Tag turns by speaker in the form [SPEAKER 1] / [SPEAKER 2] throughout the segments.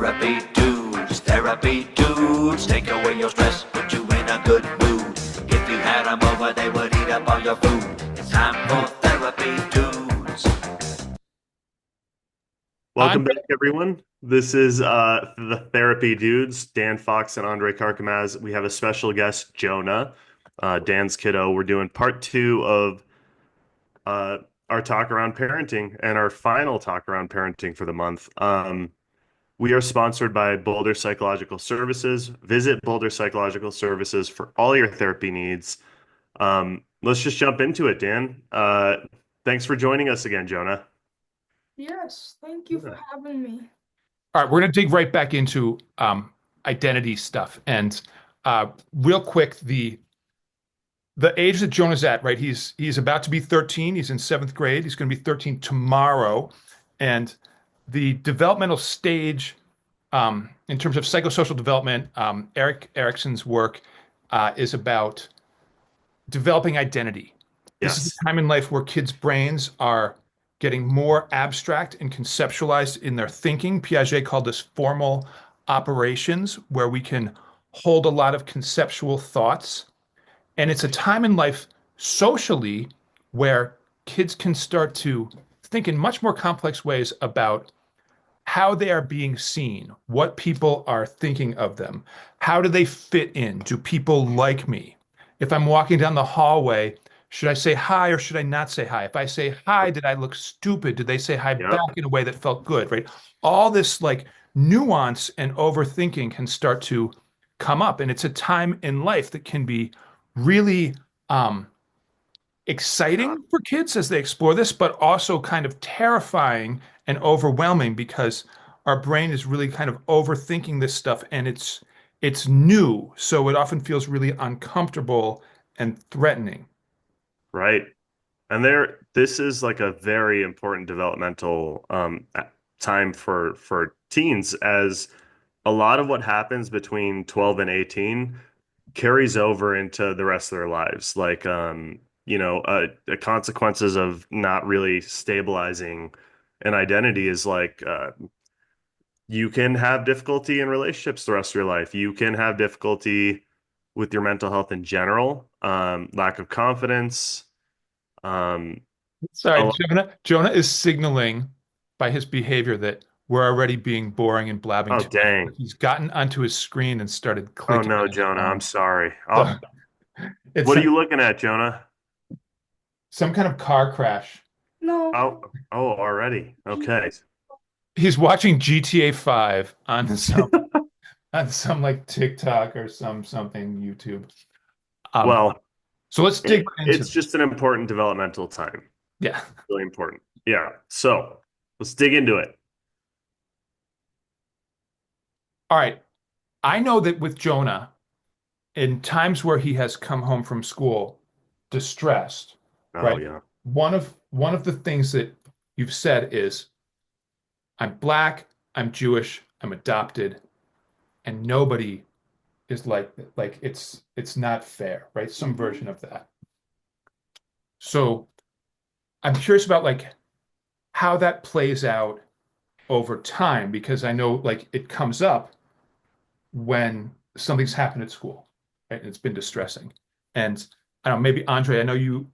[SPEAKER 1] Therapy dudes, take away your stress, put you in a good mood. If you had them over, they would eat up all your food. It's time for therapy dudes.
[SPEAKER 2] Welcome back, everyone. This is the Therapy Dudes, Dan Fox and Andre Karkamaz. We have a special guest, Jonah, Dan's kiddo. We're doing part two of uh, our talk around parenting and our final talk around parenting for the month. We are sponsored by Boulder Psychological Services. Visit Boulder Psychological Services for all your therapy needs. Let's just jump into it, Dan. Thanks for joining us again, Jonah.
[SPEAKER 3] Yes, thank you for having me.
[SPEAKER 4] All right, we're going to dig right back into identity stuff. And real quick, the age that Jonah's at, right? He's about to be 13. He's in seventh grade. He's going to be 13 tomorrow. And the developmental stage, in terms of psychosocial development, Eric Erickson's work is about developing identity. This is
[SPEAKER 2] Yes.
[SPEAKER 4] a time in life where kids' brains are getting more abstract and conceptualized in their thinking. Piaget called this formal operations, where we can hold a lot of conceptual thoughts. And it's a time in life socially where kids can start to think in much more complex ways about how they are being seen, what people are thinking of them, how do they fit in? Do people like me? If I'm walking down the hallway, should I say hi or should I not say hi? If I say hi, did I look stupid? Did they say hi back
[SPEAKER 2] Yep.
[SPEAKER 4] in a way that felt good, right? All this like nuance and overthinking can start to come up. And it's a time in life that can be really exciting for kids as they explore this, but also kind of terrifying and overwhelming because our brain is really kind of overthinking this stuff and it's new, so it often feels really uncomfortable and threatening.
[SPEAKER 2] Right. And this is like a very important developmental time for teens, as a lot of what happens between 12 and 18 carries over into the rest of their lives. Like, the consequences of not really stabilizing an identity is like you can have difficulty in relationships the rest of your life. You can have difficulty with your mental health in general, lack of confidence. Um,
[SPEAKER 4] Sorry,
[SPEAKER 2] a
[SPEAKER 4] Jonah is signaling by his behavior that we're already being boring and blabbing
[SPEAKER 2] Oh,
[SPEAKER 4] too much.
[SPEAKER 2] dang.
[SPEAKER 4] He's gotten onto his screen and started
[SPEAKER 2] Oh,
[SPEAKER 4] clicking
[SPEAKER 2] no,
[SPEAKER 4] on his
[SPEAKER 2] Jonah. I'm
[SPEAKER 4] phone.
[SPEAKER 2] sorry.
[SPEAKER 4] So it's
[SPEAKER 2] What are you looking at, Jonah?
[SPEAKER 4] some kind of car crash.
[SPEAKER 3] No,
[SPEAKER 2] Oh, already. Okay.
[SPEAKER 4] He's watching GTA 5 on some like TikTok or something YouTube. Um,
[SPEAKER 2] Well,
[SPEAKER 4] so let's dig right into
[SPEAKER 2] it's
[SPEAKER 4] this.
[SPEAKER 2] just an important developmental time.
[SPEAKER 4] Yeah.
[SPEAKER 2] Really important. Yeah. So let's dig into it.
[SPEAKER 4] All right. I know that with Jonah, in times where he has come home from school distressed,
[SPEAKER 2] Oh,
[SPEAKER 4] right?
[SPEAKER 2] yeah.
[SPEAKER 4] One of the things that you've said is, I'm black, I'm Jewish, I'm adopted, and nobody is like it's not fair, right? Some version of that. So I'm curious about like how that plays out over time because I know like it comes up when something's happened at school, right? And it's been distressing. And I don't know, maybe Andre, I know you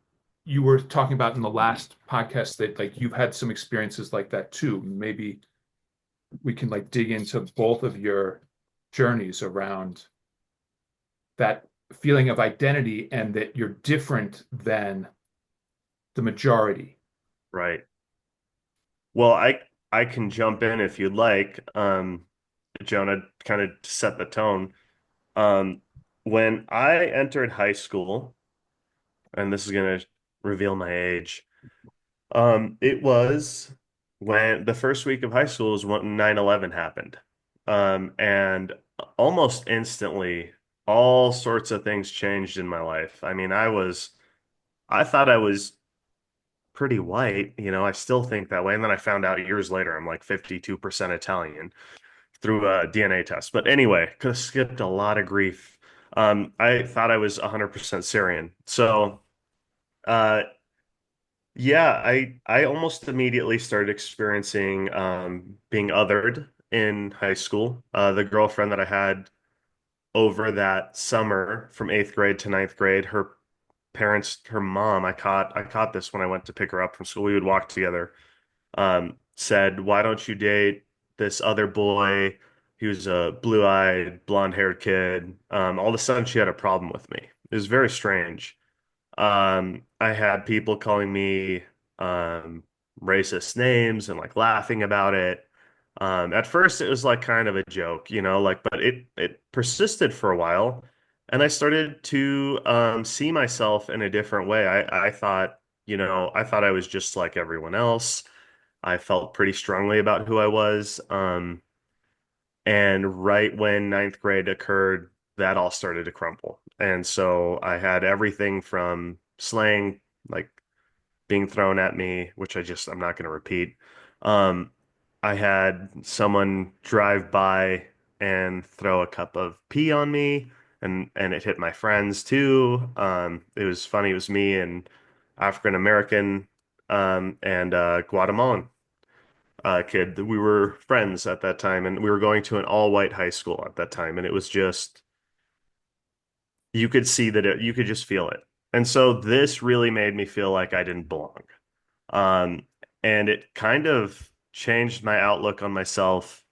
[SPEAKER 4] were talking about in the last podcast that like you've had some experiences like that too. Maybe we can like dig into both of your journeys around that feeling of identity and that you're different than the majority.
[SPEAKER 2] Right. Well, I can jump in if you'd like. Jonah, kind of set the tone. Um, when I entered high school, and this is gonna reveal my age, it was when the first week of high school was when 9/11 happened. And almost instantly, all sorts of things changed in my life. I mean, I thought I was pretty white, I still think that way. And then I found out years later I'm like 52% Italian through a DNA test. But anyway, could have skipped a lot of grief. I thought I was 100% Syrian. So, uh, yeah, I almost immediately started experiencing being othered in high school. The girlfriend that I had over that summer from eighth grade to ninth grade, her parents, her mom, I caught this when I went to pick her up from school. We would walk together. Said, "Why don't you date this other boy? He was a blue-eyed, blonde-haired kid." All of a sudden, she had a problem with me. It was very strange. I had people calling me um, racist names and like laughing about it. At first, it was like kind of a joke, like, but it persisted for a while, and I started to see myself in a different way. I thought, I thought I was just like everyone else. I felt pretty strongly about who I was. And right when ninth grade occurred, that all started to crumble. And so I had everything from slang, like being thrown at me, which I'm not going to repeat. Um, I had someone drive by and throw a cup of pee on me, and it hit my friends too. It was funny. It was me and African American and Guatemalan kid. We were friends at that time, and we were going to an all-white high school at that time, and it was just you could see that you could just feel it. And so this really made me feel like I didn't belong. Um, and it kind of changed my outlook on myself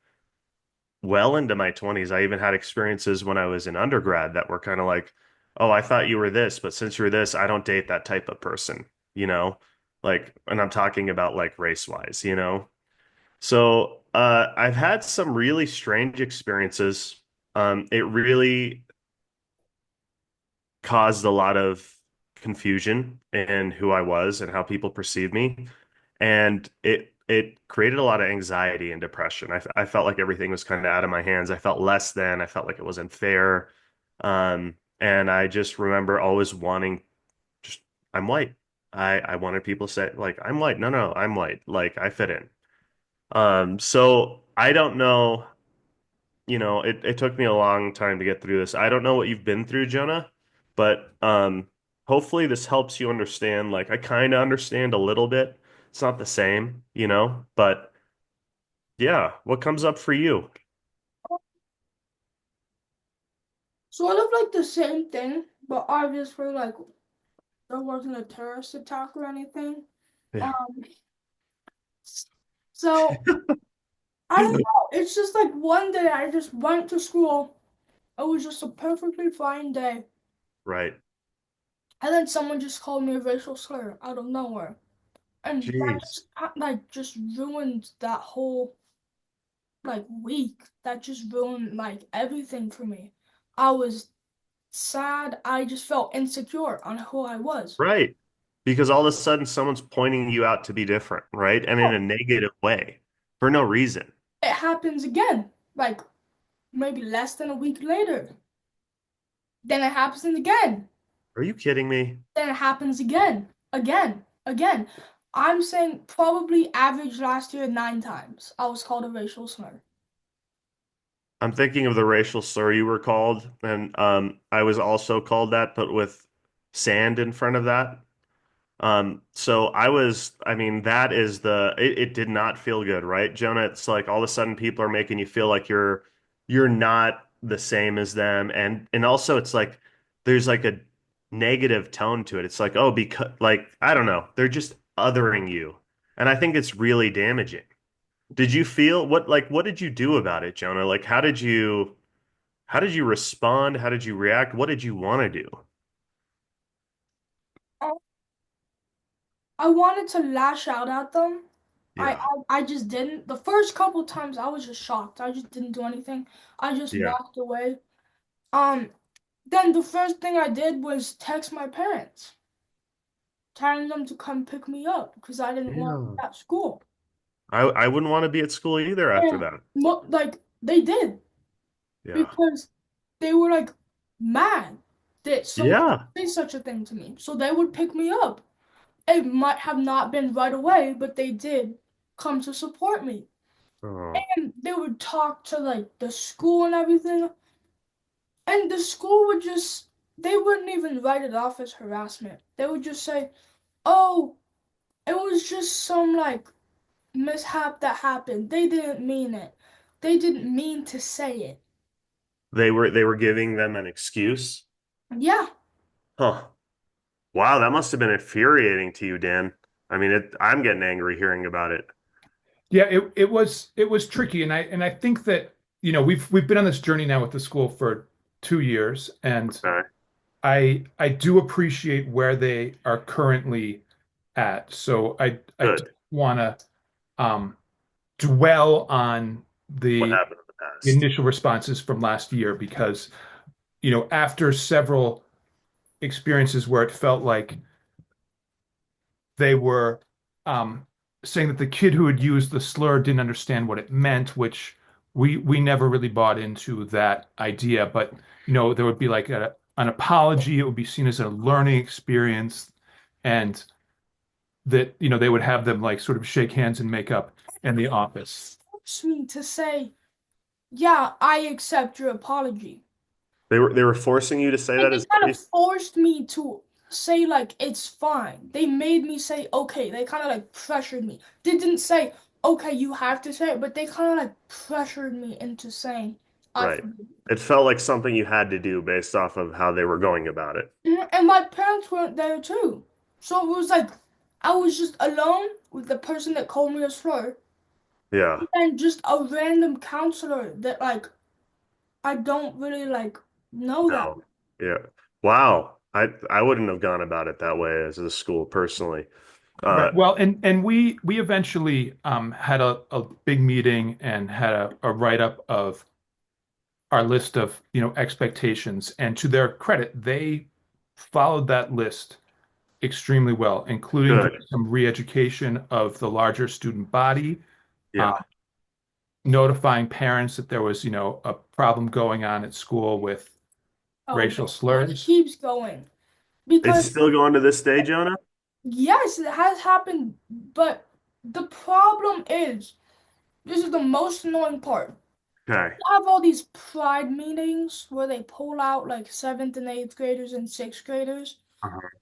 [SPEAKER 2] well into my 20s. I even had experiences when I was in undergrad that were kind of like, "Oh, I thought you were this, but since you're this, I don't date that type of person," you know? Like, and I'm talking about like race-wise. So, I've had some really strange experiences. It really caused a lot of confusion in who I was and how people perceive me. And it created a lot of anxiety and depression. I felt like everything was kind of out of my hands. I felt less than. I felt like it wasn't fair. And I just remember always wanting just I'm white. I wanted people to say like I'm white. No, no, I'm white. Like I fit in. So I don't know, it took me a long time to get through this. I don't know what you've been through, Jonah, but hopefully this helps you understand. Like I kind of understand a little bit. It's not the same, but yeah, what comes up for you?
[SPEAKER 3] Sort of like the same thing, but obviously like there wasn't a terrorist attack or anything.
[SPEAKER 2] Yeah.
[SPEAKER 3] Um, so I don't know. It's just like one day I just went to school. It was just a perfectly fine day.
[SPEAKER 2] Right.
[SPEAKER 3] And then someone just called me a racial slur out of nowhere. And that
[SPEAKER 2] Jeez.
[SPEAKER 3] just like just ruined that whole like week. That just ruined like everything for me. I was sad. I just felt insecure on who I was.
[SPEAKER 2] Right. Because all of a sudden someone's pointing you out to be different, right? And in
[SPEAKER 3] Oh,
[SPEAKER 2] a negative way for no reason.
[SPEAKER 3] it happens again. Like maybe less than a week later. Then it happens again.
[SPEAKER 2] Are you kidding me?
[SPEAKER 3] Then it happens again. Again. Again. I'm saying probably average last year 9 times I was called a racial slur.
[SPEAKER 2] I'm thinking of the racial slur you were called, and I was also called that, but with sand in front of that. So I mean, it did not feel good, right, Jonah? It's like all of a sudden people are making you feel like you're not the same as them, and also it's like there's like a negative tone to it. It's like, oh, because like I don't know, they're just othering you, and I think it's really damaging. Did you feel what did you do about it, Jonah? Like how did you respond? How did you react? What did you want to do?
[SPEAKER 3] I wanted to lash out at them. I,
[SPEAKER 2] Yeah.
[SPEAKER 3] I I just didn't. The first couple times I was just shocked. I just didn't do anything. I just
[SPEAKER 2] Yeah.
[SPEAKER 3] walked away. Um, then the first thing I did was text my parents, telling them to come pick me up because I didn't want to
[SPEAKER 2] Yeah.
[SPEAKER 3] be at school.
[SPEAKER 2] I wouldn't want to be at school either after
[SPEAKER 3] And
[SPEAKER 2] that.
[SPEAKER 3] like they did
[SPEAKER 2] Yeah.
[SPEAKER 3] because they were like mad that someone
[SPEAKER 2] Yeah.
[SPEAKER 3] would say such a thing to me. So they would pick me up. It might have not been right away, but they did come to support me.
[SPEAKER 2] Oh,
[SPEAKER 3] And they would talk to like the school and everything. And the school would just, they wouldn't even write it off as harassment. They would just say, oh, it was just some like mishap that happened. They didn't mean it. they didn't mean to say it.
[SPEAKER 2] They were giving them an excuse.
[SPEAKER 3] Yeah.
[SPEAKER 2] Huh. Wow, that must have been infuriating to you, Dan. I mean, I'm getting angry hearing about it.
[SPEAKER 4] Yeah, it was tricky, and I think that we've been on this journey now with the school for 2 years, and
[SPEAKER 2] Okay.
[SPEAKER 4] I do appreciate where they are currently at. So I don't
[SPEAKER 2] Good.
[SPEAKER 4] want to um, dwell on
[SPEAKER 2] What
[SPEAKER 4] the
[SPEAKER 2] happened in the past?
[SPEAKER 4] initial responses from last year because after several experiences where it felt like they were um, saying that the kid who had used the slur didn't understand what it meant, which we never really bought into that idea. But there would be like an apology. It would be seen as a learning experience, and that they would have them like sort of shake hands and make up in the office.
[SPEAKER 3] Forced me to say, yeah, I accept your apology.
[SPEAKER 2] They were forcing you to say
[SPEAKER 3] And
[SPEAKER 2] that
[SPEAKER 3] they
[SPEAKER 2] as
[SPEAKER 3] kind of
[SPEAKER 2] buddies?
[SPEAKER 3] forced me to say like it's fine. They made me say okay. They kind of like pressured me. They didn't say okay, you have to say it, but they kind of like pressured me into saying I
[SPEAKER 2] Right.
[SPEAKER 3] forgive
[SPEAKER 2] It felt like something you had to do based off of how they were going about it.
[SPEAKER 3] you. And my parents weren't there too, so it was like I was just alone with the person that called me a slur,
[SPEAKER 2] Yeah.
[SPEAKER 3] and just a random counselor that like I don't really like know that.
[SPEAKER 2] No. Yeah. Wow. I wouldn't have gone about it that way as a school personally.
[SPEAKER 4] Right.
[SPEAKER 2] Uh,
[SPEAKER 4] Well, and we eventually had a big meeting and had a write-up of our list of expectations. And to their credit, they followed that list extremely well, including doing
[SPEAKER 2] good.
[SPEAKER 4] some re-education of the larger student body, uh,
[SPEAKER 2] Yeah.
[SPEAKER 4] notifying parents that there was a problem going on at school with
[SPEAKER 3] Oh,
[SPEAKER 4] racial
[SPEAKER 3] and it
[SPEAKER 4] slurs.
[SPEAKER 3] keeps going
[SPEAKER 2] It's
[SPEAKER 3] because
[SPEAKER 2] still going to this day, Jonah?
[SPEAKER 3] yes, it has happened, but the problem is, this is the most annoying part.
[SPEAKER 2] Okay.
[SPEAKER 3] I have all these pride meetings where they pull out like seventh and eighth graders and sixth graders,
[SPEAKER 2] Uh-huh.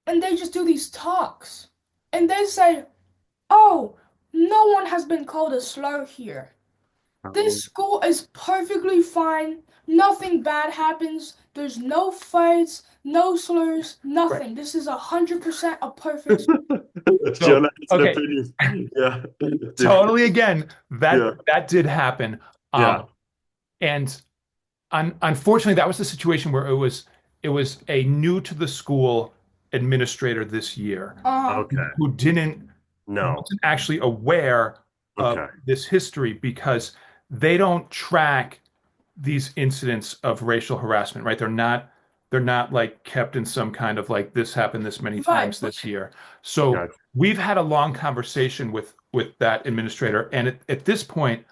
[SPEAKER 3] and they just do these talks. And they say, oh, no one has been called a slur here. This school is perfectly fine. Nothing bad happens. There's no fights, no slurs,
[SPEAKER 4] Right.
[SPEAKER 3] nothing. This is 100% a perfect school.
[SPEAKER 4] So,
[SPEAKER 2] Jonah has an
[SPEAKER 4] okay,
[SPEAKER 2] opinion. Yeah. Dude.
[SPEAKER 4] totally again, that
[SPEAKER 2] Yeah.
[SPEAKER 4] that did happen.
[SPEAKER 2] Yeah.
[SPEAKER 4] And unfortunately, that was the situation where it was a new to the school administrator this year
[SPEAKER 3] Uh,
[SPEAKER 2] Okay.
[SPEAKER 4] who
[SPEAKER 2] No.
[SPEAKER 4] wasn't actually aware of
[SPEAKER 2] Okay.
[SPEAKER 4] this history because they don't track these incidents of racial harassment, right? They're not like kept in some kind of like this happened this many
[SPEAKER 3] right.
[SPEAKER 4] times this year. So
[SPEAKER 2] Gotcha.
[SPEAKER 4] we've had a long conversation with that administrator, and at this point,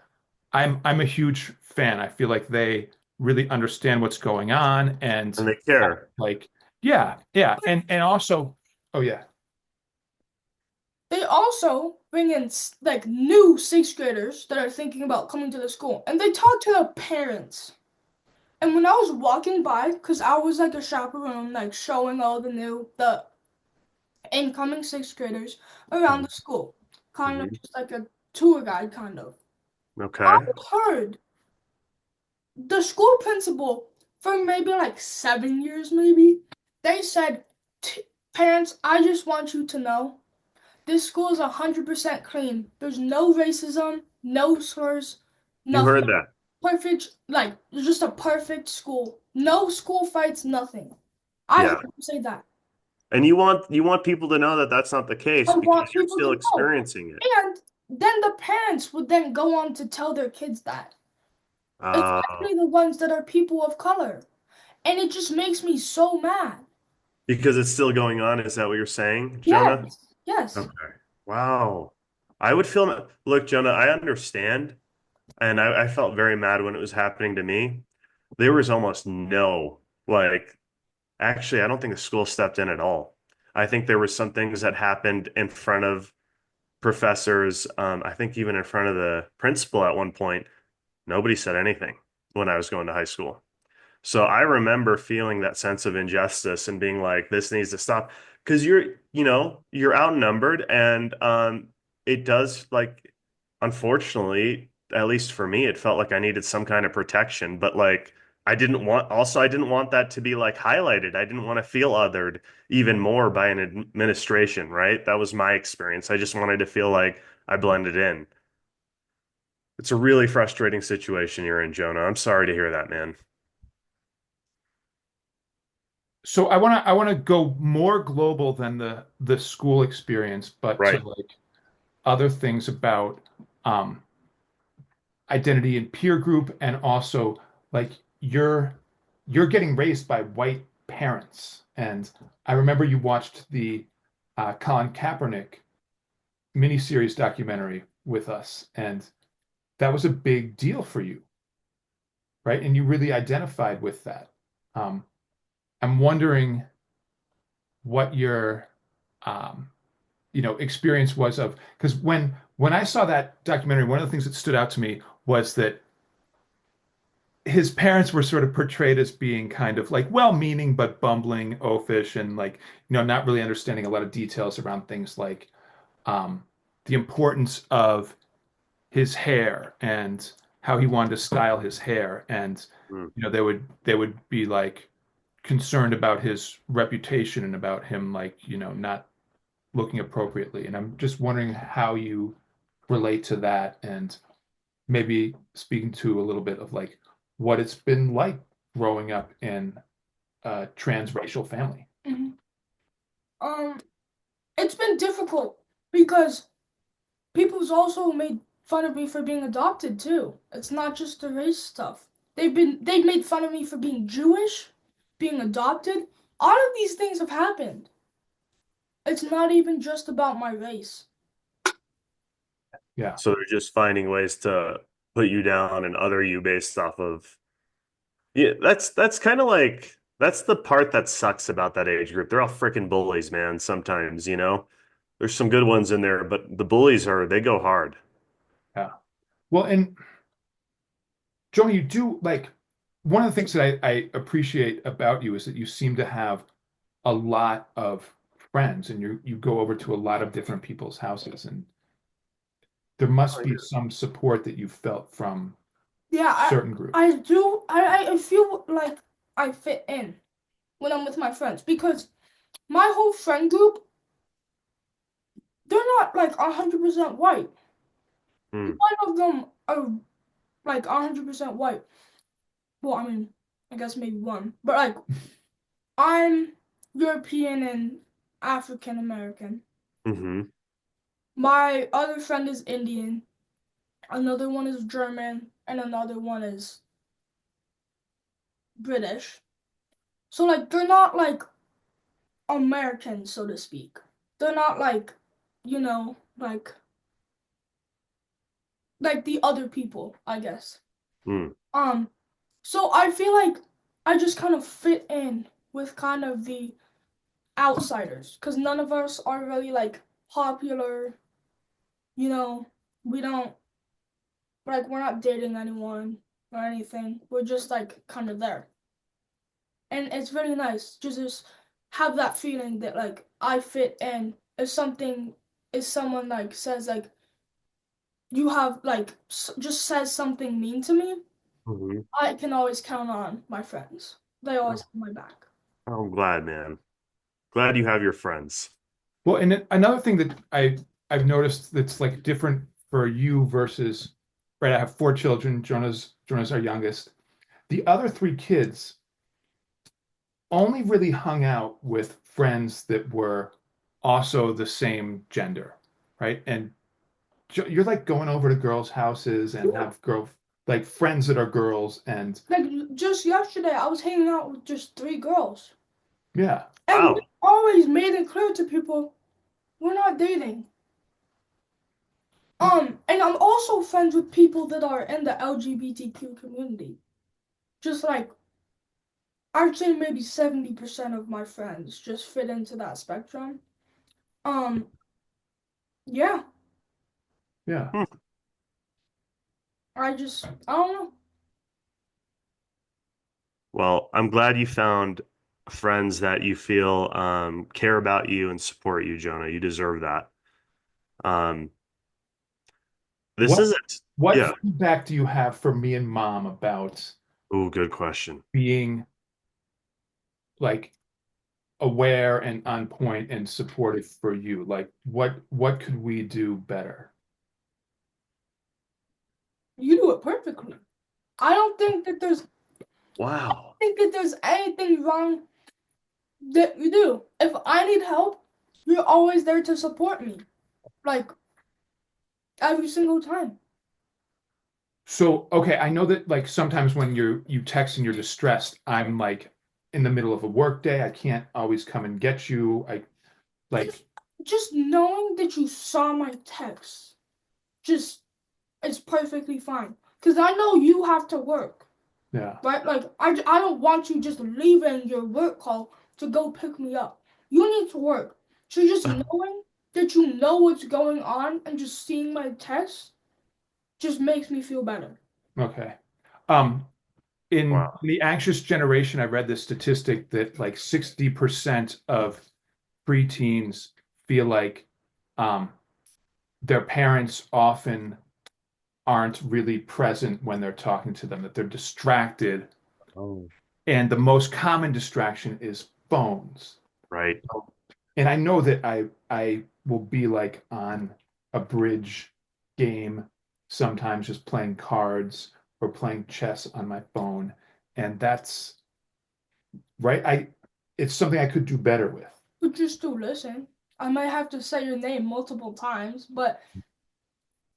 [SPEAKER 4] I'm a huge fan. I feel like they really understand what's going on, and
[SPEAKER 2] And they care.
[SPEAKER 4] like yeah, yeah, and also, oh yeah,
[SPEAKER 3] They also bring in like new sixth graders that are thinking about coming to the school, and they talk to the parents. And when I was walking by, because I was like a chaperone, like showing all the incoming sixth graders around
[SPEAKER 2] Mhm.
[SPEAKER 3] the school, kind of
[SPEAKER 2] Mhm.
[SPEAKER 3] just like a tour guide, kind of. I
[SPEAKER 2] Okay.
[SPEAKER 3] heard the school principal for maybe like 7 years, maybe. They said, Parents, I just want you to know this school is 100% clean. There's no racism, no slurs,
[SPEAKER 2] You
[SPEAKER 3] nothing.
[SPEAKER 2] heard that.
[SPEAKER 3] Perfect, like, just a perfect school. No school fights, nothing. I heard
[SPEAKER 2] Yeah.
[SPEAKER 3] him say that.
[SPEAKER 2] And you want people to know that that's not the case
[SPEAKER 3] I
[SPEAKER 2] because
[SPEAKER 3] want
[SPEAKER 2] you're
[SPEAKER 3] people
[SPEAKER 2] still
[SPEAKER 3] to know.
[SPEAKER 2] experiencing it.
[SPEAKER 3] And then the parents would then go on to tell their kids that.
[SPEAKER 2] Uh,
[SPEAKER 3] Especially the ones that are people of color. And it just makes me so mad.
[SPEAKER 2] because it's still going on. Is that what you're saying, Jonah?
[SPEAKER 3] Yes, yes.
[SPEAKER 2] Okay. Wow. I would feel, look, Jonah, I understand. And I felt very mad when it was happening to me. There was almost no, like, actually, I don't think the school stepped in at all. I think there were some things that happened in front of professors. I think even in front of the principal at one point, nobody said anything when I was going to high school. So I remember feeling that sense of injustice and being like, this needs to stop because you're outnumbered and it does like, unfortunately, at least for me, it felt like I needed some kind of protection, but like I didn't want that to be like highlighted. I didn't want to feel othered even more by an administration, right? That was my experience. I just wanted to feel like I blended in. It's a really frustrating situation you're in, Jonah. I'm sorry to hear that, man.
[SPEAKER 4] So I want to go more global than the school experience, but to
[SPEAKER 2] Right.
[SPEAKER 4] like other things about um, identity and peer group, and also like you're you're getting raised by white parents. And I remember you watched the Colin Kaepernick miniseries documentary with us, and that was a big deal for you, right? And you really identified with that. Um, I'm wondering what your um, experience was of, because when I saw that documentary, one of the things that stood out to me was that his parents were sort of portrayed as being kind of like well-meaning but bumbling, oafish, and like not really understanding a lot of details around things like um, the importance of his hair and how he wanted to style his hair, and
[SPEAKER 2] Mm.
[SPEAKER 4] they would be like concerned about his reputation and about him like not looking appropriately. And I'm just wondering how you relate to that, and maybe speaking to a little bit of like what it's been like growing up in a transracial family.
[SPEAKER 3] Mhm. Um, it's been difficult because people's also made fun of me for being adopted too. It's not just the race stuff. They've made fun of me for being Jewish, being adopted. All of these things have happened. It's not even just about my race.
[SPEAKER 4] Yeah.
[SPEAKER 2] So they're just finding ways to put you down and other you based off of. Yeah, that's kind of like that's the part that sucks about that age group. They're all freaking bullies, man, sometimes, you know. There's some good ones in there, but the bullies they go hard.
[SPEAKER 4] Yeah. Well, and Jonah, you do like one of the things that I appreciate about you is that you seem to have a lot of friends, and you go over to a lot of different people's houses, and there
[SPEAKER 2] Oh,
[SPEAKER 4] must be
[SPEAKER 2] yeah.
[SPEAKER 4] some support that you felt from
[SPEAKER 3] Yeah,
[SPEAKER 4] certain groups.
[SPEAKER 3] I do. I feel like I fit in when I'm with my friends because my whole friend group, they're not like 100% white.
[SPEAKER 2] Hmm.
[SPEAKER 3] None of them are like 100% white. Well, I mean, I guess maybe one, but like I'm European and African American.
[SPEAKER 2] Mm-hmm.
[SPEAKER 3] My other friend is Indian. Another one is German, and another one is British. So like they're not like American, so to speak. They're not like, you know, like the other people, I guess.
[SPEAKER 2] Hmm.
[SPEAKER 3] Um, so I feel like I just kind of fit in with kind of the outsiders, because none of us are really like popular, you know, we don't like we're not dating anyone or anything. We're just like kind of there. And it's really nice to just have that feeling that like I fit in. If someone like says like you have like just says something mean to me,
[SPEAKER 2] Mm-hmm.
[SPEAKER 3] I can always count on my friends. They always have my back.
[SPEAKER 2] Oh, I'm glad, man. Glad you have your friends.
[SPEAKER 4] Well, and another thing that I've noticed that's like different for you versus, right, I have four children. Jonah's our youngest. The other three kids only really hung out with friends that were also the same gender, right? And you're like going over to girls' houses and have girl like friends that are girls, and
[SPEAKER 3] Like just yesterday, I was hanging out with just three girls,
[SPEAKER 4] yeah,
[SPEAKER 3] and we
[SPEAKER 2] Wow.
[SPEAKER 3] always made it clear to people we're not dating. And I'm also friends with people that are in the LGBTQ community. Just like I'd say maybe 70% of my friends just fit into that spectrum. Um, yeah,
[SPEAKER 4] yeah.
[SPEAKER 2] Hmm.
[SPEAKER 3] I don't know.
[SPEAKER 2] Well, I'm glad you found friends that you feel care about you and support you, Jonah. You deserve that. Um, this
[SPEAKER 4] What
[SPEAKER 2] isn't.
[SPEAKER 4] what
[SPEAKER 2] Yeah.
[SPEAKER 4] feedback do you have for me and mom about
[SPEAKER 2] Oh, good question.
[SPEAKER 4] being like aware and on point and supportive for you? Like what could we do better?
[SPEAKER 3] You do it perfectly. I don't
[SPEAKER 2] Wow.
[SPEAKER 3] think that there's anything wrong that you do. If I need help, you're always there to support me. Like every single time.
[SPEAKER 4] So, okay, I know that like sometimes when you text and you're distressed, I'm like in the middle of a work day. I can't always come and get you. I like
[SPEAKER 3] Just just knowing that you saw my text just is perfectly fine. Cause I know you have to work,
[SPEAKER 4] yeah.
[SPEAKER 3] right? Like I don't want you just leaving your work call to go pick me up. You need to work. So just knowing that you know what's going on and just seeing my text just makes me feel better.
[SPEAKER 4] Okay. Um, in
[SPEAKER 2] Wow.
[SPEAKER 4] the anxious generation, I read this statistic that like 60% of preteens feel like um, their parents often aren't really present when they're talking to them, that they're distracted.
[SPEAKER 2] Oh,
[SPEAKER 4] And the most common distraction is phones.
[SPEAKER 2] right.
[SPEAKER 4] And I know that I will be like on a bridge game, sometimes just playing cards or playing chess on my phone. And that's right. It's something I could do better with.
[SPEAKER 3] But you still listen. I might have to say your name multiple times, but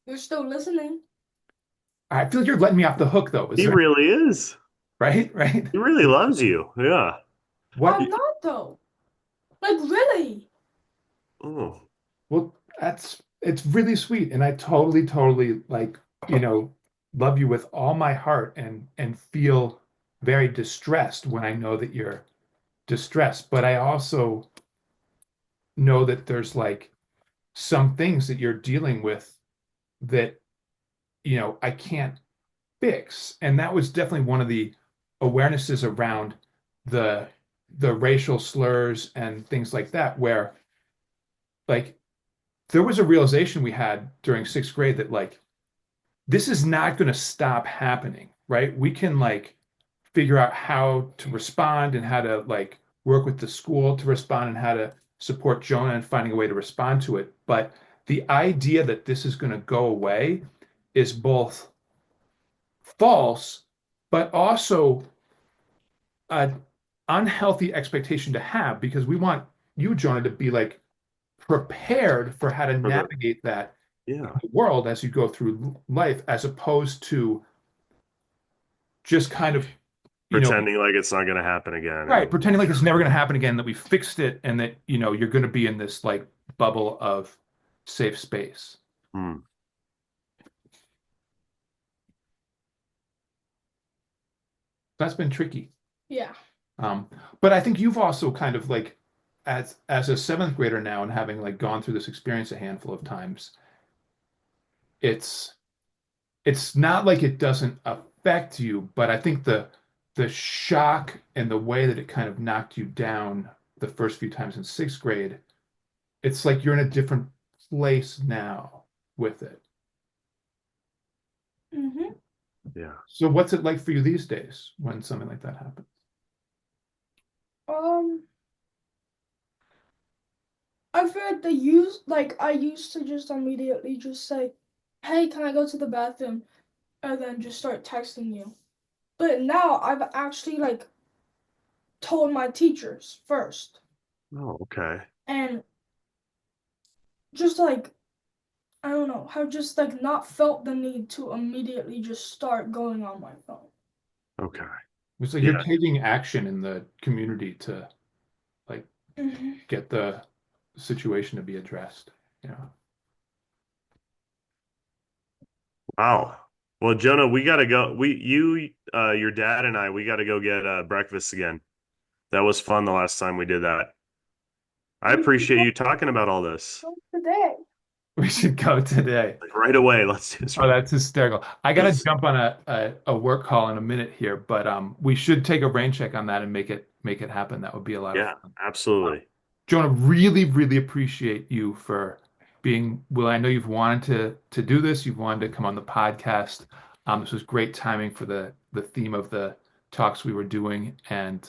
[SPEAKER 3] you're still listening.
[SPEAKER 4] I feel like you're letting me off the hook though. Is
[SPEAKER 2] He
[SPEAKER 4] there
[SPEAKER 2] really is.
[SPEAKER 4] right? Right?
[SPEAKER 2] He really loves you. Yeah.
[SPEAKER 4] What?
[SPEAKER 3] I'm not though. Like really.
[SPEAKER 2] Oh,
[SPEAKER 4] Well, that's it's really sweet, and I totally like, love you with all my heart and feel very distressed when I know that you're distressed. But I also know that there's like some things that you're dealing with that, I can't fix. And that was definitely one of the awarenesses around the the racial slurs and things like that, where like there was a realization we had during sixth grade that like this is not going to stop happening, right? We can like figure out how to respond and how to like work with the school to respond and how to support Jonah and finding a way to respond to it. But the idea that this is going to go away is both false, but also an unhealthy expectation to have because we want you, Jonah, to be like prepared for how to
[SPEAKER 2] for the
[SPEAKER 4] navigate that in
[SPEAKER 2] yeah.
[SPEAKER 4] the world as you go through life, as opposed to just kind of,
[SPEAKER 2] Pretending like it's not going to happen again.
[SPEAKER 4] right,
[SPEAKER 2] And
[SPEAKER 4] pretending like it's never going to happen again, that we fixed it, and that, you're going to be in this like bubble of safe space.
[SPEAKER 2] hmm,
[SPEAKER 4] That's been tricky.
[SPEAKER 3] Yeah.
[SPEAKER 4] Um, but I think you've also kind of like, as a seventh grader now and having like gone through this experience a handful of times, it's it's not like it doesn't affect you, but I think the shock and the way that it kind of knocked you down the first few times in sixth grade, it's like you're in a different place now with it.
[SPEAKER 3] Mm-hmm.
[SPEAKER 2] yeah.
[SPEAKER 4] So what's it like for you these days when something like that happens?
[SPEAKER 3] Um, I feel like I used to just immediately just say, "Hey, can I go to the bathroom?" and then just start texting you. But now I've actually like told my teachers first,
[SPEAKER 2] Oh, okay.
[SPEAKER 3] and just like I don't know, have just like not felt the need to immediately just start going on my phone.
[SPEAKER 2] Okay.
[SPEAKER 4] It's like you're
[SPEAKER 2] Yeah.
[SPEAKER 4] taking action in the community to like
[SPEAKER 3] Mm-hmm.
[SPEAKER 4] get the situation to be addressed. Yeah.
[SPEAKER 2] Wow. Well, Jonah, we got to go. Your dad and I, we got to go get breakfast again. That was fun the last time we did that. I
[SPEAKER 3] We should
[SPEAKER 2] appreciate you talking about all this.
[SPEAKER 3] go today.
[SPEAKER 4] We should go today.
[SPEAKER 2] Like right away. Let's do this
[SPEAKER 4] Oh,
[SPEAKER 2] right.
[SPEAKER 4] that's hysterical. I gotta jump on a work call in a minute here, but we should take a rain check on that and make it happen. That would be a lot of
[SPEAKER 2] Yeah,
[SPEAKER 4] fun.
[SPEAKER 2] absolutely.
[SPEAKER 4] Jonah, really, really appreciate you for being willing. I know you've wanted to do this. You've wanted to come on the podcast. This was great timing for the theme of the talks we were doing. And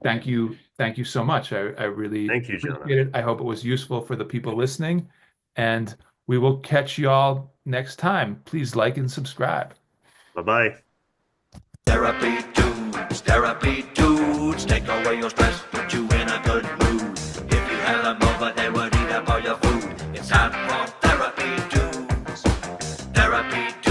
[SPEAKER 4] thank you so much. I really
[SPEAKER 2] Thank you, Jonah.
[SPEAKER 4] appreciate it. I hope it was useful for the people listening. And we will catch you all next time. Please like and subscribe.
[SPEAKER 2] Bye-bye.
[SPEAKER 1] Therapy dudes, take away your stress, put you in a good mood. If you had them over, they would eat up all your food. It's time for therapy dudes. Therapy dudes.